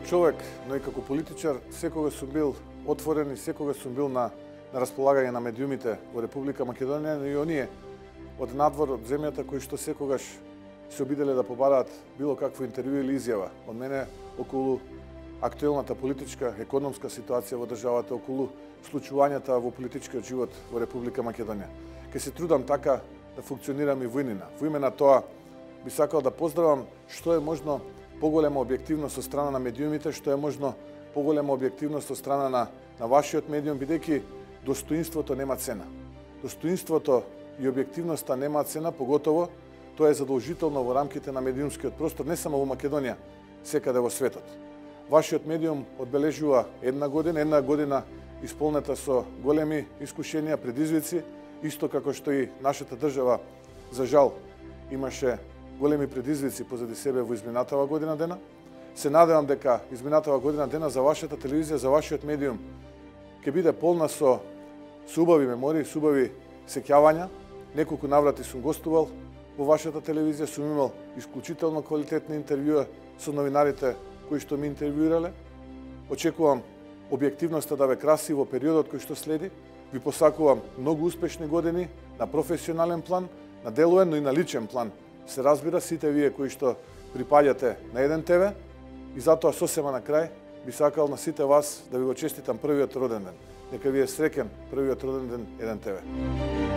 човек, но и како политичар, секогаш сум бил отворен и секогаш сум бил на располагање на медиумите во Република Македонија, но и оние од надвор од земјата кои што секогаш се обиделе да побараат било какво интервју или изјава од мене околу актуелната политичка, економска ситуација во државата, околу случувањата во политичкиот живот во Република Македонија. Ке се трудам така да функционирам и во инина. Во име на тоа би сакал да поздравам што е можно поголема објективност од страна на медиумите, што е можно поголема објективност од страна на вашиот медиум, бидејќи достоинството нема цена. Достоинството и објективноста нема цена, поготово тоа е задолжително во рамките на медиумскиот простор, не само во Македонија, секаде во светот. Вашиот медиум одбележува една година исполнета со големи искушенија, предизвици, исто како што и нашата држава, за жал, имаше големи предизвици позади себе во изминатава година дена. Се надевам дека изминатава година дена за вашата телевизија, за вашиот медиум, ќе биде полна со убави мемории, со убави сеќавања. Неколку наврати сум гостувал во вашата телевизија, сум имал исклучително квалитетни интервјуа со новинарите кои што ми интервјуирале. Очекувам објективноста да ве краси во периодот кој што следи. Ви посакувам многу успешни години на професионален план, на деловен, но и на личен план. Се разбира, сите вие кои што припаѓате на Еден ТВ, и затоа сосема на крај би сакал на сите вас да ви го честитам првиот роден ден. Нека ви е среќен првиот роден ден Еден ТВ.